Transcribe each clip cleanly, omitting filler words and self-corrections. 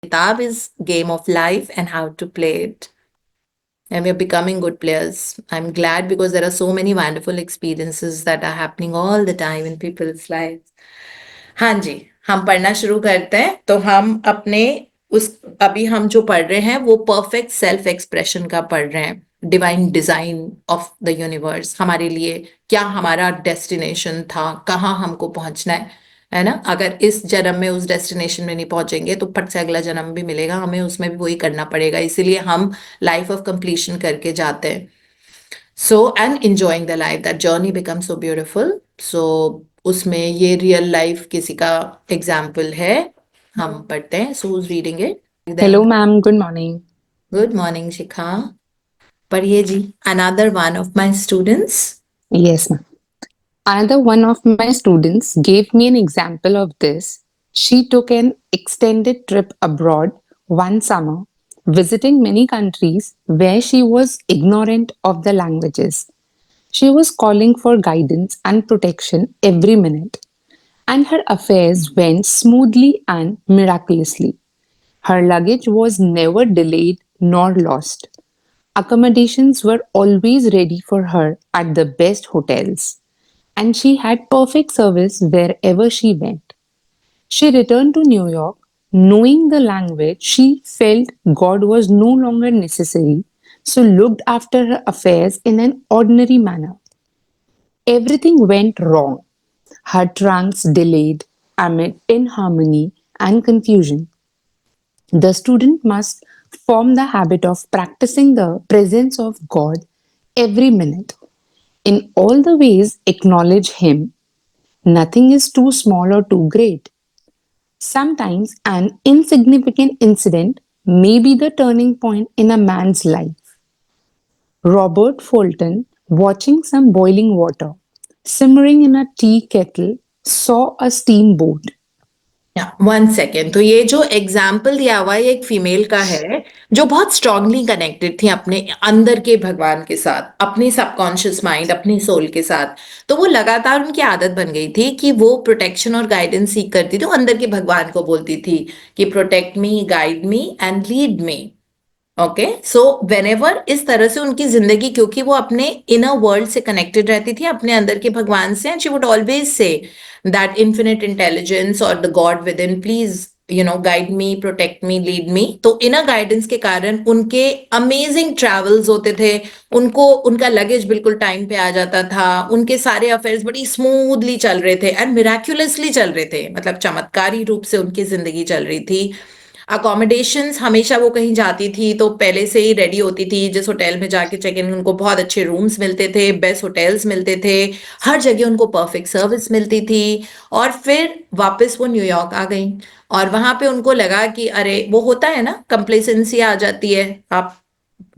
Kitab is game of life and how to play it. And we're becoming good players. I'm glad because there are so many wonderful experiences that are happening all the time in people's lives. हाँ जी, हम पढ़ना शुरू करते हैं। तो हम अपने उस अभी हम जो पढ़ रहे हैं वो परफेक्ट सेल्फ एक्सप्रेशन का पढ़ रहे हैं। Divine design of the universe, हमारे लिए क्या हमारा डेस्टिनेशन था, कहाँ हमको पहुंचना है ना। अगर इस जन्म में उस डेस्टिनेशन में नहीं पहुंचेंगे तो फट से अगला जन्म भी मिलेगा, हमें उसमें भी वही करना पड़ेगा। इसीलिए हम लाइफ ऑफ कंप्लीशन करके जाते हैं। So and enjoying the life, that journey become so beautiful. So उसमें ये रियल लाइफ किसी का एग्जाम्पल है, हम पढ़ते हैं। So who's reading it? Hello, ma'am. Good morning. Good morning Shikha, पढ़िए जी। Another one of my students. Yes, ma'am. Another one of my students gave me an example of this. She took an extended trip abroad one summer, visiting many countries where she was ignorant of the languages. She was calling for guidance and protection every minute, and her affairs went smoothly and miraculously. Her luggage was never delayed nor lost. Accommodations were always ready for her at the best hotels, and she had perfect service wherever she went. She returned to New York knowing the language. She felt God was no longer necessary, so looked after her affairs in an ordinary manner. Everything went wrong. Her trunks delayed amid inharmony and confusion. The student must form the habit of practicing the presence of God every minute. In all the ways, acknowledge Him. Nothing is too small or too great. Sometimes an insignificant incident may be the turning point in a man's life. Robert Fulton, watching some boiling water simmering in a tea kettle, saw a steamboat. One second. तो ये जो example दिया हुआ है ये एक female का है जो बहुत स्ट्रांगली कनेक्टेड थी अपने अंदर के भगवान के साथ, अपनी सबकॉन्शियस माइंड, अपनी सोल के साथ। तो वो लगातार उनकी आदत बन गई थी कि वो प्रोटेक्शन और गाइडेंस सीख करती थी। वो अंदर के भगवान को बोलती थी कि protect me, guide me and lead me. Okay, so whenever इस तरह से उनकी जिंदगी, क्योंकि वो अपने इनर वर्ल्ड से कनेक्टेड रहती थी, अपने अंदर के भगवान से, and she would always say that infinite intelligence और the God within, please guide me, protect me, lead me. तो इनर गाइडेंस के कारण उनके अमेजिंग ट्रैवल्स होते थे। उनको उनका लगेज बिल्कुल टाइम पे आ जाता था, उनके सारे अफेयर्स बड़ी स्मूथली चल रहे थे एंड मिराक्युलसली चल रहे थे, मतलब चमत्कारी रूप से उनकी जिंदगी चल रही थी। अकोमोडेशंस, हमेशा वो कहीं जाती थी तो पहले से ही रेडी होती थी। जिस होटल में जाके चेक इन, उनको बहुत अच्छे रूम्स मिलते थे, बेस्ट होटल्स मिलते थे, हर जगह उनको परफेक्ट सर्विस मिलती थी। और फिर वापस वो न्यूयॉर्क आ गई और वहां पे उनको लगा कि अरे, वो होता है ना, कंप्लेसेंसी आ जाती है। आप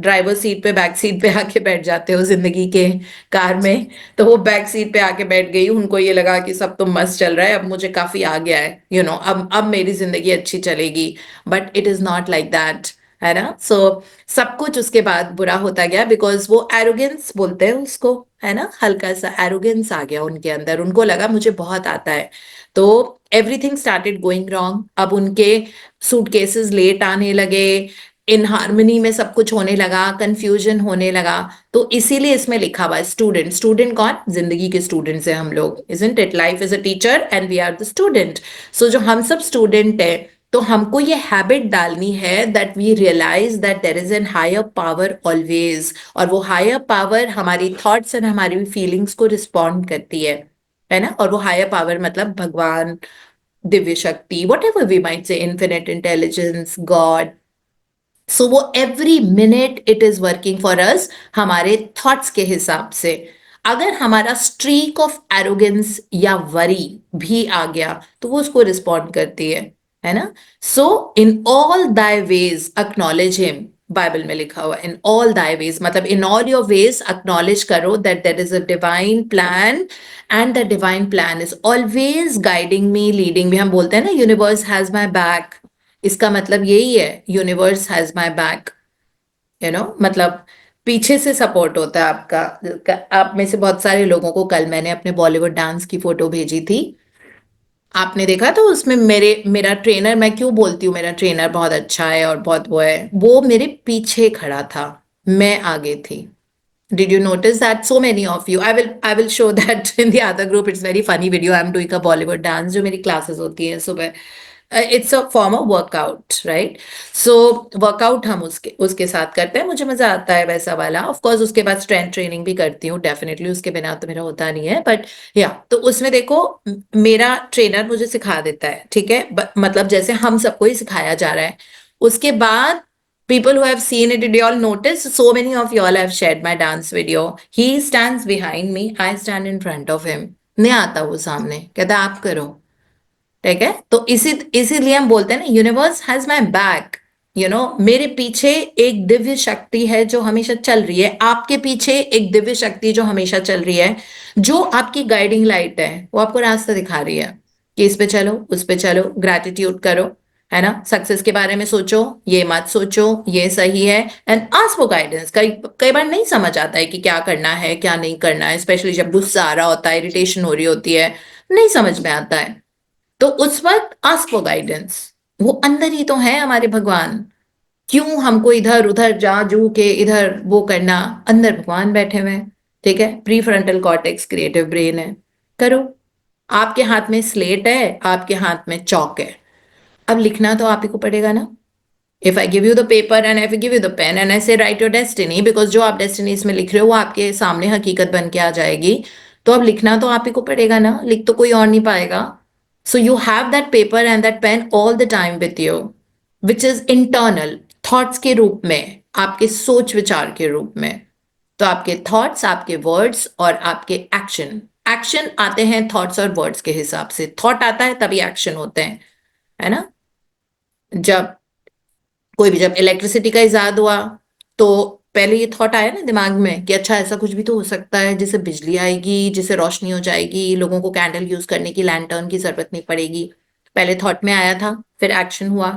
ड्राइवर सीट पे, बैक सीट पे आके बैठ जाते हो जिंदगी के कार में। तो वो बैक सीट पे आके बैठ गई, उनको ये लगा कि सब तो मस्त चल रहा है, अब मुझे काफी आ गया है, अब मेरी जिंदगी अच्छी चलेगी। But it is not like that, है ना। सो सब कुछ उसके बाद बुरा होता गया, बिकॉज वो एरोगेंस बोलते हैं उसको, है ना, हल्का सा एरोगेंस आ गया उनके अंदर। उनको लगा मुझे बहुत आता है, तो एवरीथिंग स्टार्टेड गोइंग रॉन्ग। अब उनके सूटकेसेस लेट आने लगे, इन हार्मनी में सब कुछ होने लगा, कंफ्यूजन होने लगा। तो इसीलिए इसमें लिखा हुआ है स्टूडेंट। स्टूडेंट कौन? जिंदगी के स्टूडेंट्स हैं हम लोग, isn't it? Life is a teacher and we are the student. So जो हम सब स्टूडेंट है, तो हमको ये हैबिट डालनी है that we realize that there is an higher power always. और वो हायर पावर हमारी थॉट्स एंड हमारी फीलिंग्स को रिस्पॉन्ड करती है ना। और वो हायर पावर मतलब भगवान, दिव्य शक्ति, whatever we might say, infinite intelligence, God. So वो every minute it is working for us, हमारे थॉट्स के हिसाब से। अगर हमारा स्ट्रीक ऑफ एरोगेंस या वरी भी आ गया तो वो उसको रिस्पॉन्ड करती है ना। So in all thy ways acknowledge him, Bible में लिखा हुआ इन ऑल दाई वेज, मतलब in all your ways acknowledge करो that there is a divine plan and the divine plan is always guiding me, leading me. हम बोलते हैं ना, universe has my back. इसका मतलब यही है, यूनिवर्स हैज माई बैक, मतलब पीछे से सपोर्ट होता है आपका। आप में से बहुत सारे लोगों को कल मैंने अपने बॉलीवुड डांस की फोटो भेजी थी। आपने देखा तो उसमें मेरा ट्रेनर, मैं क्यों बोलती हूँ मेरा ट्रेनर बहुत अच्छा है और बहुत वो है, वो मेरे पीछे खड़ा था, मैं आगे थी। Did you notice that so many of you? I will show that in the other group. It's very funny video. I'm doing a Bollywood dance जो मेरी classes होती हैं सुबह. It's a form of workout, right? So workout हम उसके उसके साथ करते हैं, मुझे मजा आता है वैसा वाला. Of course उसके बाद strength training भी करती हूँ, definitely उसके बिना तो मेरा होता नहीं है. But या तो उसमें देखो मेरा ट्रेनर मुझे सिखा देता है, ठीक है, मतलब जैसे हम सबको ही सिखाया जा रहा है. उसके बाद people who have seen it, did you all notice? So many of you all have shared my dance video. He stands behind me, I stand in front of him. नहीं आता वो सामने, कहता आप करो. ठीक है, तो इसीलिए हम बोलते हैं ना, यूनिवर्स हैज माई बैक. मेरे पीछे एक दिव्य शक्ति है जो हमेशा चल रही है, आपके पीछे एक दिव्य शक्ति जो हमेशा चल रही है, जो आपकी गाइडिंग लाइट है, वो आपको रास्ता दिखा रही है कि इस पे चलो, उस पे चलो, ग्रैटिट्यूड करो, है ना, सक्सेस के बारे में सोचो, ये मत सोचो, ये सही है. And ask for guidance. कई कई बार नहीं समझ आता है कि क्या करना है क्या नहीं करना है, स्पेशली जब गुस्सा आ रहा होता है, इरिटेशन हो रही होती है, नहीं समझ में आता है, तो उस वक्त आस्क फॉर गाइडेंस. वो अंदर ही तो है हमारे भगवान. क्यों हमको इधर उधर जा जू के इधर वो करना, अंदर भगवान बैठे हुए हैं. ठीक है, pre frontal cortex creative brain है. करो. आपके हाथ में स्लेट है, आपके हाथ में चौक है, अब लिखना तो आप ही को पड़ेगा ना. If I give you the paper and if I give you the pen and I say write your destiny, because जो आप डेस्टिनी इसमें लिख रहे हो वो आपके सामने हकीकत बन के आ जाएगी, तो अब लिखना तो आप ही को पड़ेगा ना, लिख तो कोई और नहीं पाएगा. So you have that paper and that pain all the time with you, which is internal thoughts के रूप में, आपके सोच विचार के रूप में. तो आपके थॉट्स, आपके वर्ड्स और आपके एक्शन, एक्शन आते हैं थॉट्स और वर्ड्स के हिसाब से. थॉट आता है तभी एक्शन होते हैं, है ना. जब कोई भी, जब इलेक्ट्रिसिटी का इजाद हुआ, तो पहले ये थॉट आया ना दिमाग में कि अच्छा ऐसा कुछ भी तो हो सकता है जिससे बिजली आएगी, जिससे रोशनी हो जाएगी, लोगों को कैंडल यूज करने की, लैंटर्न की जरूरत नहीं पड़ेगी. पहले थॉट में आया था, फिर एक्शन हुआ,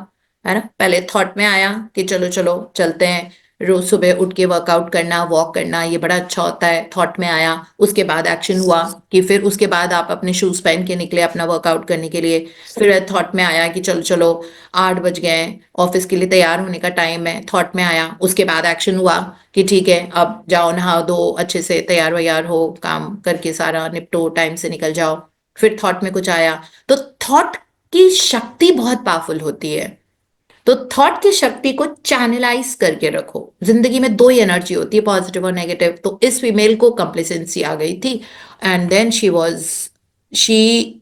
है ना. पहले थॉट में आया कि चलो चलो चलते हैं, रोज सुबह उठ के वर्कआउट करना, वॉक करना, ये बड़ा अच्छा होता है, थॉट में आया. उसके बाद एक्शन हुआ कि फिर उसके बाद आप अपने शूज पहन के निकले अपना वर्कआउट करने के लिए. फिर थॉट में आया कि चलो चलो 8 बज गए, ऑफिस के लिए तैयार होने का टाइम है, थॉट में आया. उसके बाद एक्शन हुआ कि ठीक है अब जाओ नहा दो, अच्छे से तैयार वैयार हो, काम करके सारा निपटो, टाइम से निकल जाओ. फिर थॉट में कुछ आया. तो थॉट की शक्ति बहुत पावरफुल होती है. तो थॉट की शक्ति को चैनलाइज करके रखो. जिंदगी में दो ही एनर्जी होती है, पॉजिटिव और नेगेटिव. तो इस फीमेल को कंप्लेसेंसी आ गई थी, and then she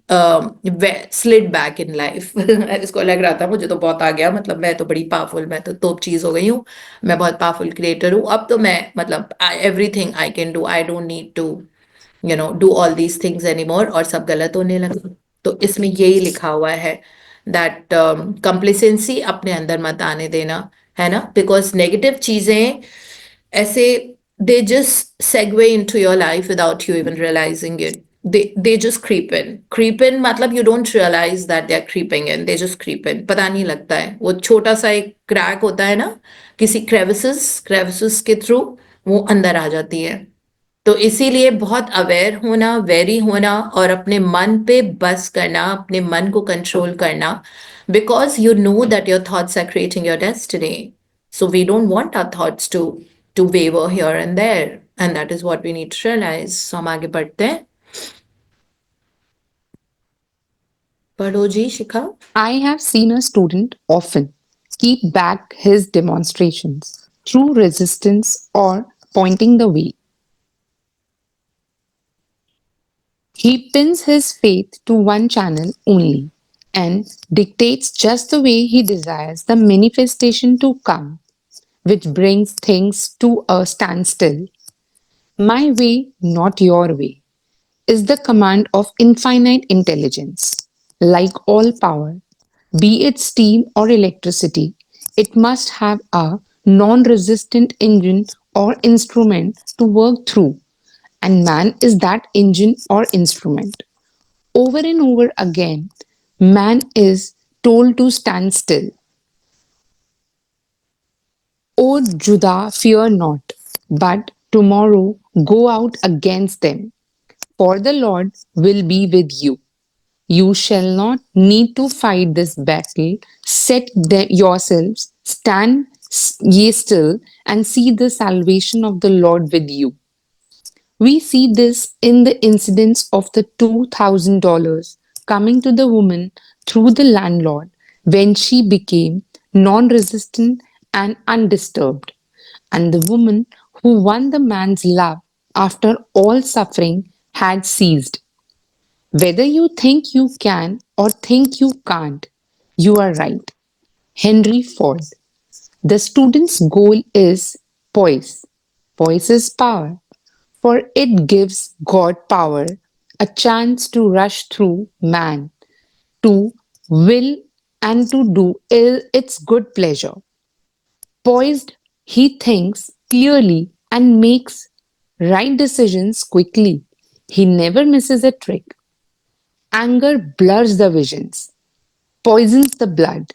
slid back in life. इसको लग रहा था मुझे तो बहुत आ गया, मतलब मैं तो बड़ी पावरफुल, मैं तो तोप चीज हो गई हूँ, मैं बहुत पावरफुल क्रिएटर हूँ, अब तो मैं मतलब everything I can do, I don't need to do all these things any more, और सब गलत होने लगा. तो इसमें यही लिखा हुआ है दैट कंप्लेसेंसी अपने अंदर मत आने देना, है ना, बिकॉज नेगेटिव चीजें ऐसे, they just segue into your life without you even realizing it. They just creep in मतलब you don't realize that they are creeping in, they just creep in, पता नहीं लगता है. वो छोटा सा एक क्रैक होता है ना किसी crevices के थ्रू, वो अंदर आ जाती है. तो इसीलिए बहुत अवेयर होना, वेरी होना, और अपने मन पे बस करना, अपने मन को कंट्रोल करना, because you know that your thoughts are creating your destiny. So we don't want our thoughts to waver here and there, and that is what we need to realise. सो हम आगे बढ़ते हैं. पढ़ो जी, शिखा. I have seen a student often keep back his demonstrations through resistance or pointing the way. He pins his faith to one channel only and dictates just the way he desires the manifestation to come, which brings things to a standstill. My way, not your way, is the command of infinite intelligence. Like all power, be it steam or electricity, it must have a non resistant engine or instrument to work through, and man is that engine or instrument. Over and over again, man is told to stand still. O Judah, fear not, but tomorrow go out against them, for the Lord will be with you. You shall not need to fight this battle. Yourselves, stand ye still, and see the salvation of the Lord with you. We see this in the incidents of the $2,000 coming to the woman through the landlord when she became non resistant and undisturbed, and the woman who won the man's love after all suffering had ceased. Whether you think you can or think you can't, you are right. Henry Ford. The student's goal is poise. Poise is power, for it gives God power, a chance to rush through man, to will and to do its good pleasure. Poised, he thinks clearly and makes right decisions quickly. He never misses a trick. Anger blurs the visions, poisons the blood,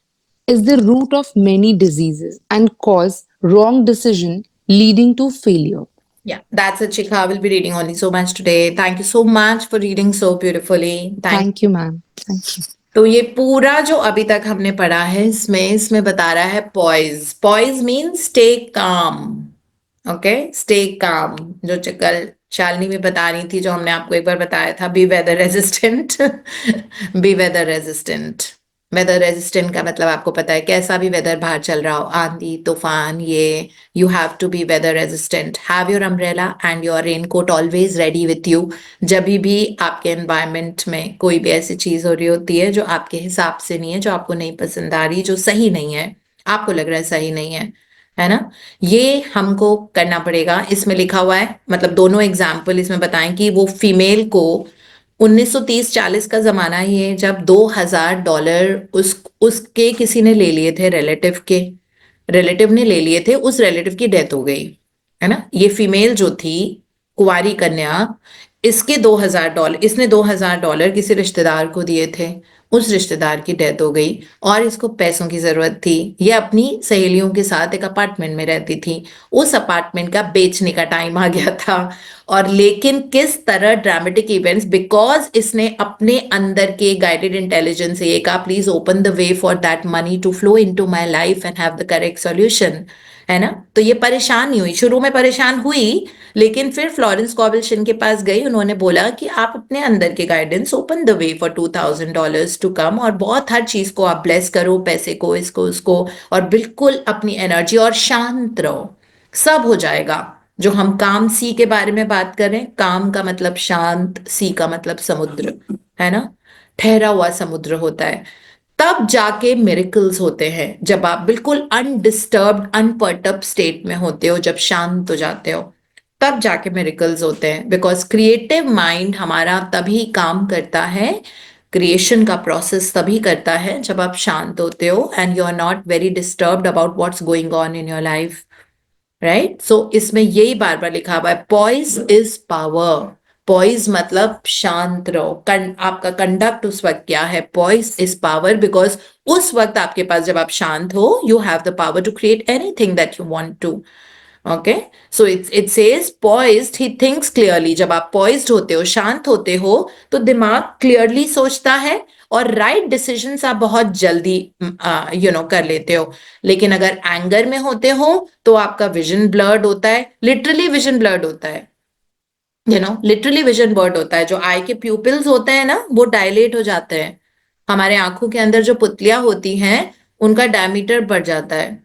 is the root of many diseases and cause wrong decision leading to failure. Yeah, that's it, Shikha. We'll be reading only so much today. Thank you so much for reading so beautifully. Thank Thank you, ma'am. Thank you. तो ये पूरा जो अभी तक हमने पढ़ा है इसमें बता रहा है poise. Poise means stay calm. Okay, stay calm. जो कल शालिनी भी बता रही थी, जो हमने आपको एक बार बताया था, be weather resistant. Be weather resistant. Weather resistant का मतलब आपको पता है, कैसा भी वेदर बाहर चल रहा हो, आंधी तूफान, ये you have to be weather resistant. Have your umbrella and your raincoat always ready with you. जब भी आपके एनवायरमेंट में कोई भी ऐसी चीज हो रही होती है जो आपके हिसाब से नहीं है, जो आपको नहीं पसंद आ रही, जो सही नहीं है, आपको लग रहा है सही नहीं है ना, ये हमको करना पड़ेगा. इसमें लिखा हुआ है, मतलब दोनों एग्जाम्पल इसमें बताएं कि वो फीमेल को 1930-40 का जमाना ही है, जब $2,000 उसके किसी ने ले लिए थे, रिलेटिव ने ले लिए थे, उस रिलेटिव की डेथ हो गई, है ना. ये फीमेल जो थी, कुंवारी कन्या, इसके $2,000, इसने $2,000 किसी रिश्तेदार को दिए थे, उस रिश्तेदार की डेथ हो गई और इसको पैसों की जरूरत थी. ये अपनी सहेलियों के साथ एक अपार्टमेंट में रहती थी. उस अपार्टमेंट का बेचने का टाइम आ गया था. और लेकिन किस तरह ड्रामेटिक इवेंट्स, बिकॉज इसने अपने अंदर के गाइडेड इंटेलिजेंस से ये कहा, please open the way for that money to flow into my life and have the correct solution, है ना. तो ये परेशान नहीं हुई, शुरू में परेशान हुई, लेकिन फिर फ्लोरेंस कॉवल्शन के पास गई. उन्होंने बोला कि आप अपने अंदर के guidance, open the way for $2,000 to come, और बहुत हर चीज को आप ब्लेस करो, पैसे को, इसको उसको, और बिल्कुल अपनी एनर्जी, और शांत रहो, सब हो जाएगा. जो हम काम सी के बारे में बात करें, काम का मतलब शांत, सी का मतलब समुद्र, है ना, ठहरा हुआ समुद्र होता है. तब जाके मिरेकल्स होते हैं, जब आप बिल्कुल अनडिस्टर्ब्ड, अनपर्टर्ब स्टेट में होते हो, जब शांत हो जाते हो, तब जाके मिरेकल्स होते हैं. बिकॉज क्रिएटिव माइंड हमारा तभी काम करता है, क्रिएशन का प्रोसेस तभी करता है जब आप शांत होते हो and you are not very disturbed about what's going on in your life, right. So इसमें यही बार बार लिखा हुआ है, पॉइज इज पावर. पॉइज मतलब शांत रहो. आपका कंडक्ट उस वक्त क्या है, पॉइज इज पावर, बिकॉज उस वक्त आपके पास, जब आप शांत हो, you have the power to create anything that you want to. Okay, so it says poised, he thinks clearly. जब आप poised होते हो, शांत होते हो, तो दिमाग क्लियरली सोचता है और राइट डिसीजंस आप बहुत जल्दी कर लेते हो. लेकिन अगर एंगर में होते हो तो आपका विजन ब्लर्ड होता है, लिटरली विजन ब्लर्ड होता है, लिटरली विजन ब्लर्ड होता है. जो आई के प्यूपिल्स होते हैं ना, वो डायलेट हो जाते हैं. हमारे आंखों के अंदर जो पुतलियां होती हैं, उनका डायमीटर बढ़ जाता है.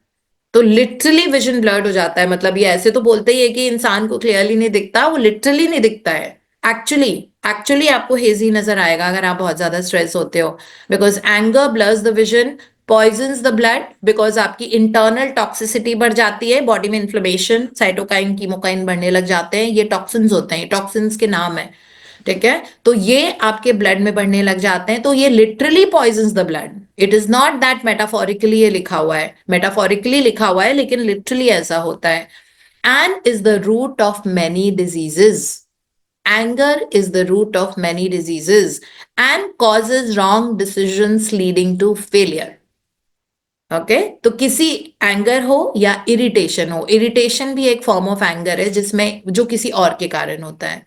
तो लिटरली विजन ब्लर्ड हो जाता है. मतलब ये ऐसे तो बोलते ही है कि इंसान को क्लियरली नहीं दिखता, वो लिटरली नहीं दिखता है. एक्चुअली एक्चुअली आपको हेजी नजर आएगा अगर आप बहुत ज्यादा स्ट्रेस होते हो, because anger blurs the vision, poisons the blood, because आपकी इंटरनल टॉक्सिसिटी बढ़ जाती है, बॉडी में इन्फ्लेमेशन, साइटोकाइन, कीमोकाइन बढ़ने लग जाते हैं. ये टॉक्सिन्स होते हैं, टॉक्सिन्स के नाम है, ठीक है. तो ये आपके ब्लड में बढ़ने लग जाते हैं, तो ये literally poisons the blood. It is not that metaphorically ये लिखा हुआ है, मेटाफोरिकली लिखा हुआ है, लेकिन लिटरली ऐसा होता है. And is the root of many diseases. Anger is the root of many diseases and causes wrong decisions leading to failure. Okay, तो किसी एंगर हो या इरिटेशन हो, इरिटेशन भी एक फॉर्म ऑफ एंगर है, जिसमें जो किसी और के कारण होता है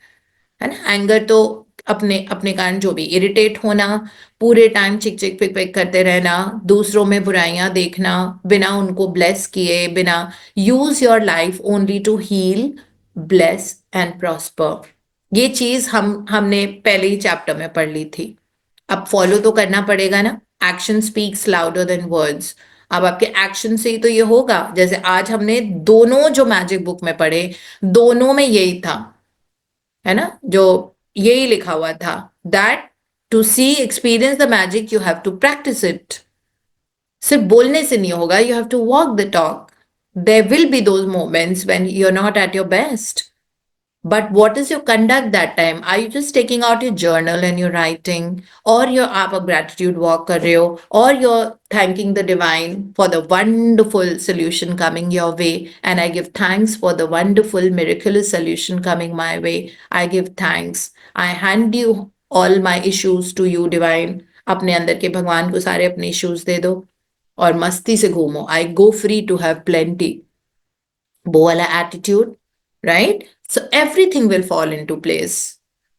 ना. एंगर तो अपने अपने कारण जो भी इरिटेट होना, पूरे टाइम चिक चिक पिक पिक करते रहना, दूसरों में बुराइयां देखना बिना उनको ब्लेस किए, बिना use your life only to heal, bless and prosper. ये चीज हमने पहले ही चैप्टर में पढ़ ली थी। अब फॉलो तो करना पड़ेगा ना। Action speaks louder than words. अब आपके एक्शन से ही तो ये होगा। जैसे आज हमने दोनों जो मैजिक बुक में पढ़े, दोनों में यही था, है ना, जो यही लिखा हुआ था, that to see experience the magic you have to practise it. सिर्फ बोलने से नहीं होगा, you have to walk the talk. There will be those moments when you are not at your best, but what is your conduct that time? Are you just taking out your journal and you're writing, or you're आप a gratitude walk कर रहे हो, or you're thanking the divine for the wonderful solution coming your way? And I give thanks for the wonderful miraculous solution coming my way. I give thanks. I hand you all my issues to you, divine. अपने अंदर के भगवान को सारे अपने issues दे दो और मस्ती से घूमो. I go free to have plenty. वो वाला attitude, right? So everything will fall into place.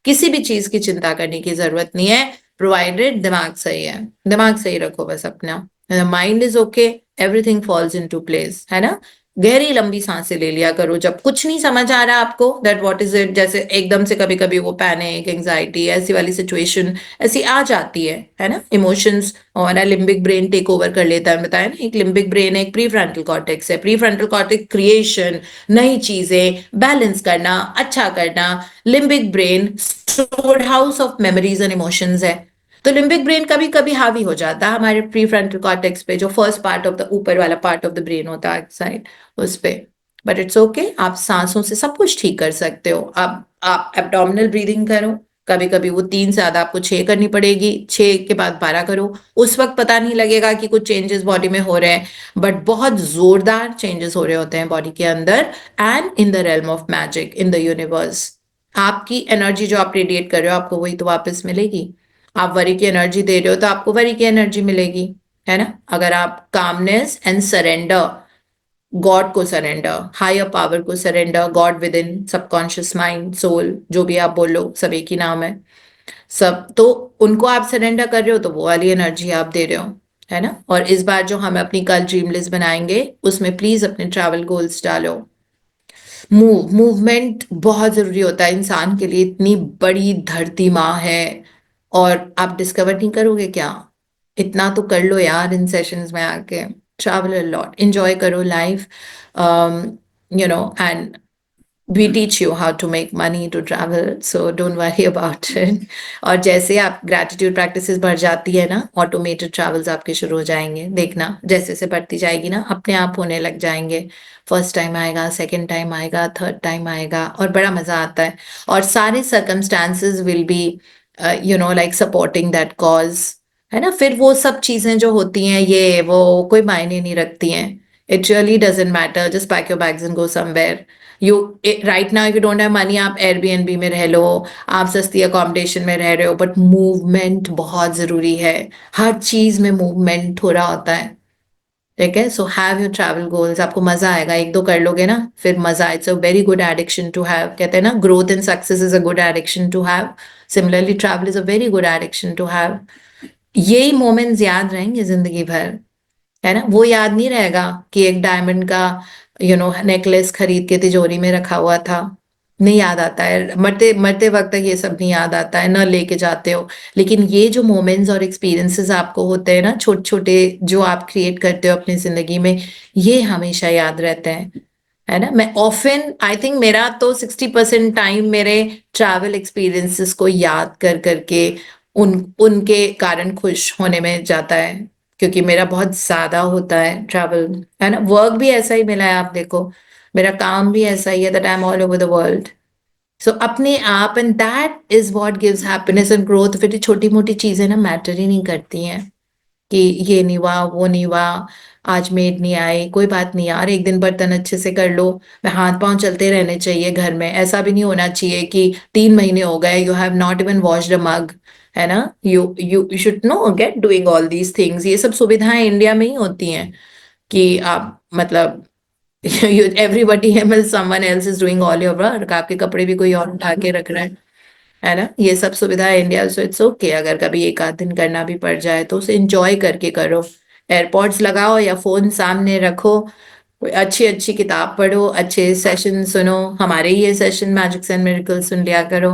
किसी भी चीज की चिंता करने की जरूरत नहीं है, प्रोवाइडेड दिमाग सही है। दिमाग सही रखो बस अपना, mind is okay, everything falls into place, है ना? गहरी लंबी सांसें ले लिया करो जब कुछ नहीं समझ आ रहा आपको, दैट व्हाट इज इट। जैसे एकदम से कभी कभी वो पैनिक, एंजाइटी, ऐसी वाली सिचुएशन ऐसी आ जाती है ना? इमोशंस और लिम्बिक ब्रेन टेक ओवर कर लेता है। बताया ना, एक लिम्बिक ब्रेन है, एक प्री फ्रंटल कॉर्टेक्स है। प्री फ्रंटल कॉर्टेक्स क्रिएशन, नई चीजें बैलेंस करना, अच्छा करना। Limbic brain stored house of memories and emotions है। तो लिम्बिक ब्रेन कभी कभी हावी हो जाता है हमारे प्री फ्रंटल कॉर्टेक्स पे, जो फर्स्ट पार्ट ऑफ द ऊपर वाला पार्ट ऑफ द ब्रेन होता है साइड, उस पे। बट इट्स ओके, आप सांसों से सब कुछ ठीक कर सकते हो। अब आप एब्डोमिनल ब्रीदिंग करो, कभी कभी वो 3 से ज्यादा आपको 6 करनी पड़ेगी, 6 के बाद 12 करो। उस वक्त पता नहीं लगेगा कि कुछ चेंजेस बॉडी में हो रहे हैं, बट बहुत जोरदार चेंजेस हो रहे होते हैं बॉडी के अंदर, and in the realm of magic, in the universe. आपकी एनर्जी जो आप रेडिएट कर रहे हो, आपको वही तो वापस मिलेगी। आप वरी की एनर्जी दे रहे हो तो आपको वरी की एनर्जी मिलेगी, है ना? अगर आप कामनेस एंड सरेंडर, गॉड को सरेंडर, हायर पावर को surrender, God within, subconscious mind, soul, जो भी आप बोलो, सब एक ही नाम है सब। तो उनको आप सरेंडर कर रहे हो तो वो वाली एनर्जी आप दे रहे हो, है ना? और इस बार जो हम अपनी कल ड्रीम लिस्ट बनाएंगे, उसमें प्लीज अपने ट्रैवल गोल्स डालो। मूवमेंट बहुत जरूरी होता है इंसान के लिए। इतनी बड़ी धरती माँ है, और आप डिस्कवर नहीं करोगे क्या? इतना तो कर लो यार इन सेशंस में आके। ट्रैवल अ लॉट, एंजॉय करो life, and we teach you how to make money to travel, so don't worry about it. और जैसे आप ग्रेटिट्यूड प्रैक्टिसेस बढ़ जाती है ना, ऑटोमेटेड ट्रैवल्स आपके शुरू हो जाएंगे। देखना जैसे जैसे बढ़ती जाएगी ना, अपने आप होने लग जाएंगे। फर्स्ट टाइम आएगा, सेकंड टाइम आएगा, थर्ड टाइम आएगा, और बड़ा मजा आता है। और सारे circumstances will be like supporting that cause, है ना? फिर वो सब चीजें जो होती हैं, ये वो कोई मायने नहीं रखती हैं। It really doesn't matter, just pack your bags and go somewhere. You right now if you don't have money, आप एयरबीएनबी में रह लो, आप सस्ती अकोमोडेशन में रह रहे हो, बट मूवमेंट बहुत जरूरी है। हर चीज में मूवमेंट हो रहा होता है, ठीक है? So have your travel goals. आपको मजा आएगा, एक दो कर लोगे ना, फिर मजा। It's a very good addiction to have. कहते हैं ना, growth and success is a good addiction to have. Similarly travel is a very good addiction to have. यही मोमेंट्स याद रहेंगे जिंदगी भर, है ना? वो याद नहीं रहेगा कि एक डायमंड का नेकलेस खरीद के तिजोरी में रखा हुआ था। नहीं याद आता है, मरते मरते वक्त तक ये सब नहीं याद आता है, न लेके जाते हो। लेकिन ये जो मोमेंट्स और एक्सपीरियंसेस आपको होते हैं ना, छोटे छोटे, जो आप क्रिएट करते हो अपनी जिंदगी में, ये हमेशा याद रहते हैं, है ना? मैं ऑफन, आई थिंक मेरा तो 60% टाइम मेरे ट्रैवल एक्सपीरियंसेस को याद कर करके उनके कारण खुश होने में जाता है, क्योंकि मेरा बहुत ज्यादा होता है ट्रैवल, है ना? वर्क भी ऐसा ही मिला है, आप देखो मेरा काम भी ऐसा ही है, that I am all over the world. So अपने आप, and that is what gives happiness and growth. फिर छोटी मोटी चीजें ना मैटर ही नहीं करती हैं, कि ये नहीं हुआ, वो नहीं हुआ, आज मेड नहीं आई, कोई बात नहीं यार, एक दिन बर्तन अच्छे से कर लो। मैं हाथ पांव चलते रहने चाहिए घर में। ऐसा भी नहीं होना चाहिए कि 3 महीने हो गए, you have not even washed a mug, है ना? You should no get doing all these things. ये सब सुविधाएं इंडिया में ही होती हैं, कि आप मतलब everybody someone else is doing all your work. आपके कपड़े भी कोई और उठा के रख रहा है, है ना, ये सब सुविधा है इंडिया, सो इट्स ओके अगर कभी एक आध दिन करना भी पड़ जाए तो उसे एंजॉय करके करो। एयरपॉड्स लगाओ या फोन सामने रखो, कोई अच्छी अच्छी किताब पढ़ो, अच्छे सेशन सुनो, हमारे ये सेशन मैजिक्स एंड मिरेकल सुन लिया करो।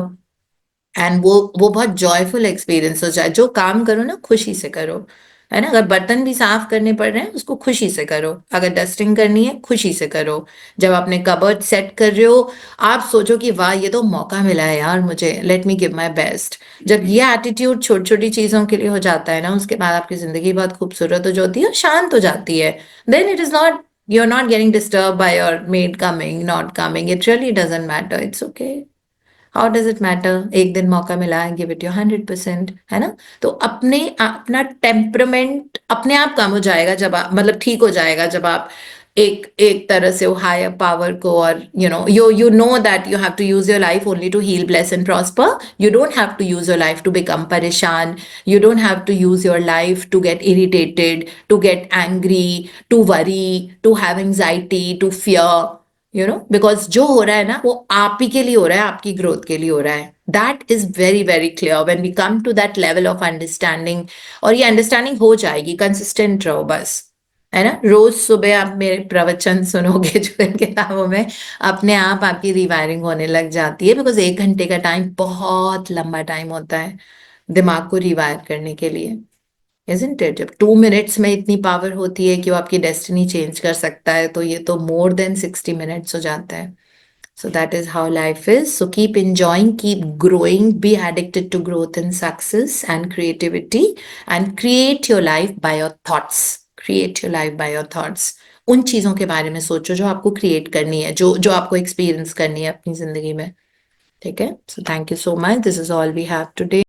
एंड वो बहुत जॉयफुल एक्सपीरियंस हो जाए। जो काम करो ना खुशी से करो, है ना, अगर बर्तन भी साफ करने पड़ रहे हैं उसको खुशी से करो, अगर डस्टिंग करनी है खुशी से करो। जब अपने कबर्ड सेट कर रहे हो, आप सोचो कि वाह ये तो मौका मिला है यार मुझे, let me give my best. जब ये एटीट्यूड छोटी छोटी चीजों के लिए हो जाता है ना, उसके बाद आपकी जिंदगी बहुत खूबसूरत हो जाती है और शांत हो जाती है। Then it is not, you are not getting disturb by your maid coming not coming, it really doesn't matter, it's okay. How does it matter, एक दिन मौका मिला है, गिव इट योर 100%, है ना। तो अपने अपना टेम्परमेंट अपने आप कम हो जाएगा जब आप, मतलब ठीक हो जाएगा जब आप एक एक तरह से वो हायर पावर को, और you know that you have to use your life only to heal, bless and prosper. You don't have to use your life to become परेशान, you don't have to use your life to get irritated, to get angry, to worry, to have anxiety, to fear, because जो हो रहा है ना वो आप ही के लिए हो रहा है, आपकी ग्रोथ के लिए हो रहा है। That is very very clear when we come to that level of understanding. और ये अंडरस्टैंडिंग हो जाएगी, कंसिस्टेंट रहो बस, है ना। रोज सुबह आप मेरे प्रवचन सुनोगे जो इन किताबों में, अपने आप आपकी रिवायरिंग होने लग जाती है, बिकॉज 1 घंटे का टाइम बहुत लंबा टाइम होता है दिमाग को रिवायर करने के लिए, isn't it? जब 2 मिनट्स में इतनी पावर होती है कि वो आपकी डेस्टिनी चेंज कर सकता है, तो ये तो मोर देन 60 मिनट्स हो जाता है। So that is how life is. So keep enjoying, keep growing, be addicted to growth and success and creativity, and create your life by your thoughts. Create your life by your thoughts. उन चीजों के बारे में सोचो जो आपको create करनी है, जो जो आपको एक्सपीरियंस करनी है अपनी जिंदगी में। ठीक है, so thank you so much, this is all we have today.